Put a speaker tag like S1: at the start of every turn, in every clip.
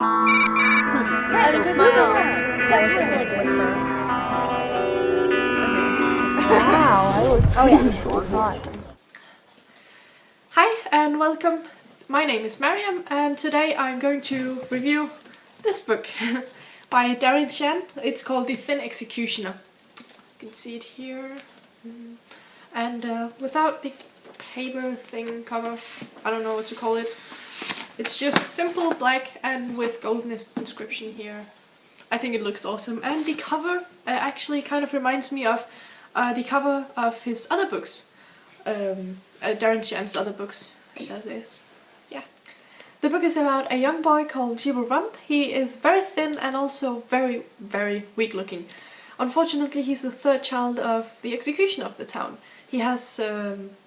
S1: Yeah, so smile. Yeah, we're supposed to like whisper.
S2: Wow, I was
S1: Oh yeah.
S2: short.
S3: Hi and welcome. My name is Mariam and today I'm going to review this book by Darren Shan. It's called The Thin Executioner. You can see it here. And without the paper thing cover, I don't know what to call it. It's just simple black and with golden inscription here. I think it looks awesome. And the cover actually kind of reminds me of the cover of his other books. Darren Shan's other books. That is, yeah. The book is about a young boy called Jibble Rump. He is very thin and also very, very weak looking. Unfortunately, he's the third child of the executioner of the town. He has,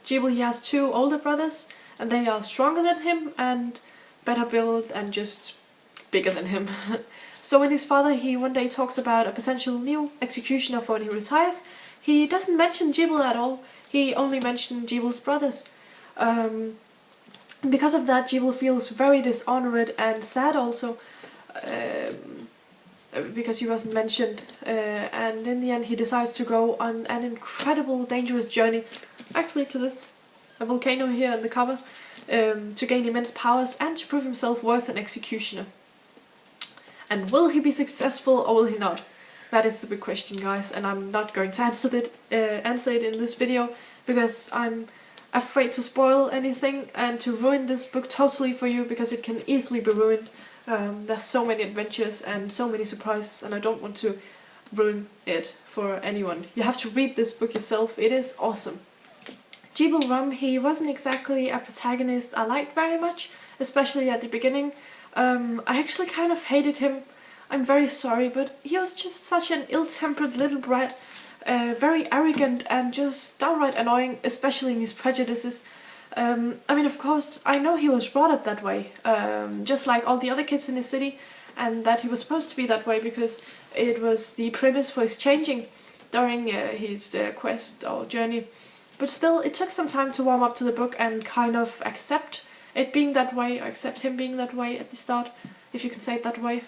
S3: Jibble, he has two older brothers and they are stronger than him and better built and just bigger than him. So when his father, he one day talks about a potential new executioner for when he retires, he doesn't mention Jibble at all. He only mentioned Jibble's brothers. Because of that, Jibble feels very dishonored and sad also, because he wasn't mentioned. And in the end, he decides to go on an incredible, dangerous journey, actually to this volcano here in the cover, to gain immense powers and to prove himself worth an executioner. And will he be successful or will he not? That is the big question, guys, and I'm not going to answer it in this video because I'm afraid to spoil anything and to ruin this book totally for you because it can easily be ruined. There's so many adventures and so many surprises and I don't want to ruin it for anyone. You have to read this book yourself, it is awesome. Jibble Rum, he wasn't exactly a protagonist I liked very much, especially at the beginning. I actually kind of hated him. I'm very sorry, but he was just such an ill-tempered little brat, very arrogant and just downright annoying, especially in his prejudices. I mean, of course, I know he was brought up that way, just like all the other kids in his city, and that he was supposed to be that way because it was the premise for his changing during his quest or journey. But still, it took some time to warm up to the book and kind of accept it being that way, or accept him being that way at the start, if you can say it that way.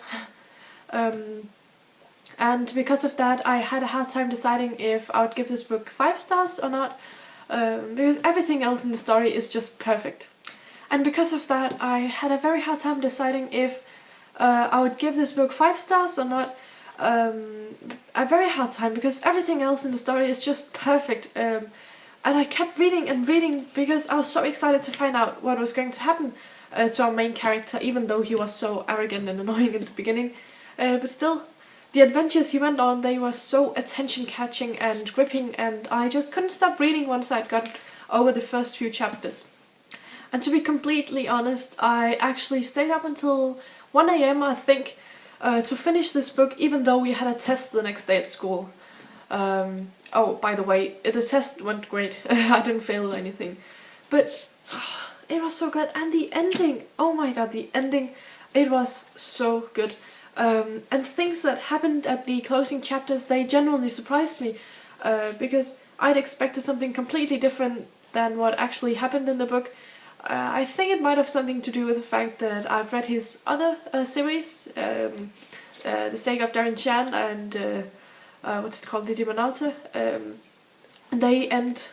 S3: And because of that, I had a hard time deciding if I would give this book 5 stars or not, because everything else in the story is just perfect. And because of that, I had a very hard time deciding if I would give this book 5 stars or not. A very hard time, because everything else in the story is just perfect. And I kept reading and reading because I was so excited to find out what was going to happen to our main character, even though he was so arrogant and annoying at the beginning. But still, the adventures he went on, they were so attention-catching and gripping, and I just couldn't stop reading once I'd got over the first few chapters. And to be completely honest, I actually stayed up until 1 AM, I think, to finish this book, even though we had a test the next day at school. Oh, by the way, the test went great. I didn't fail or anything. But it was so good. And the ending, oh my god, the ending, it was so good. And things that happened at the closing chapters, they genuinely surprised me. Because I'd expected something completely different than what actually happened in the book. I think it might have something to do with the fact that I've read his other series, The Sake of Darren Shan and what's it called, the Demonata. They end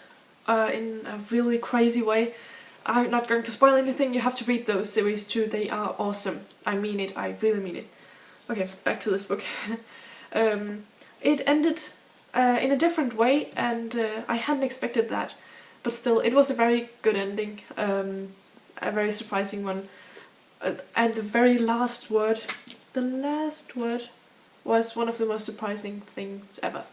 S3: in a really crazy way. I'm not going to spoil anything, you have to read those series too, they are awesome. I mean it, I really mean it. Okay, back to this book. It ended in a different way and I hadn't expected that. But still, it was a very good ending, a very surprising one. And the very last word, was one of the most surprising things ever.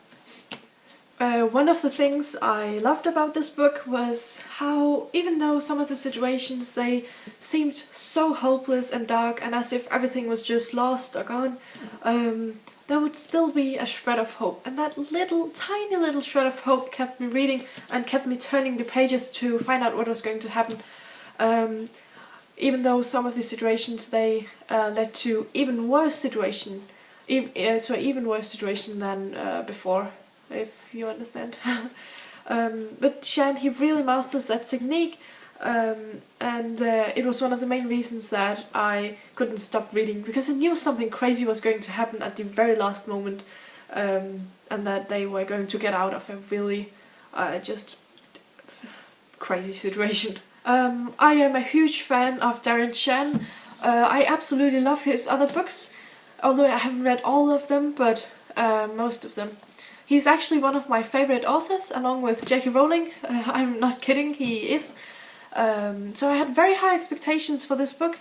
S3: One of the things I loved about this book was how, even though some of the situations, they seemed so hopeless and dark and as if everything was just lost or gone, there would still be a shred of hope. And that tiny little shred of hope kept me reading and kept me turning the pages to find out what was going to happen. Even though some of the situations, they led to even worse situation. To an even worse situation than before, if you understand. But Shan, he really masters that technique and it was one of the main reasons that I couldn't stop reading, because I knew something crazy was going to happen at the very last moment, and that they were going to get out of a really just crazy situation. I am a huge fan of Darren Shan. I absolutely love his other books, although I haven't read all of them, but most of them. He's actually one of my favorite authors, along with J.K. Rowling. I'm not kidding, he is. So I had very high expectations for this book,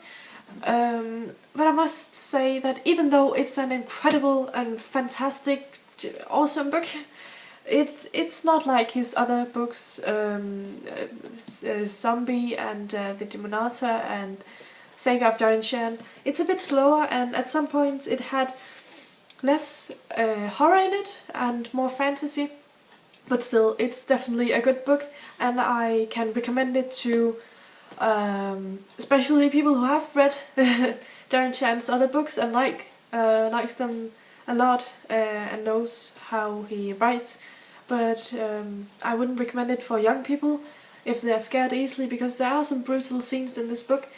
S3: but I must say that even though it's an incredible and fantastic, awesome book, it's not like his other books, Zombie and The Demonata and Saga of Darren Shan. It's a bit slower, and at some points it had less horror in it and more fantasy, but still it's definitely a good book, and I can recommend it to especially people who have read Darren Shan's other books and likes them a lot and knows how he writes. But I wouldn't recommend it for young people if they're scared easily, because there are some brutal scenes in this book.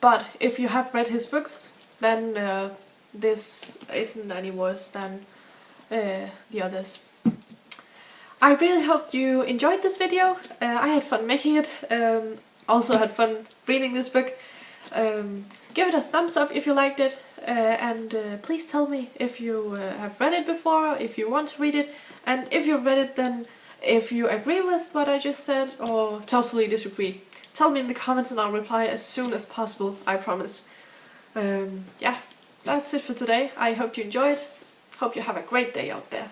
S3: But if you have read his books, then this isn't any worse than the others. I really hope you enjoyed this video. I had fun making it, also had fun reading this book. Give it a thumbs up if you liked it, and please tell me if you have read it before, if you want to read it, and if you've read it, then if you agree with what I just said or totally disagree. Tell me in the comments and I'll reply as soon as possible, I promise. Yeah, that's it for today. I hope you enjoyed. Hope you have a great day out there.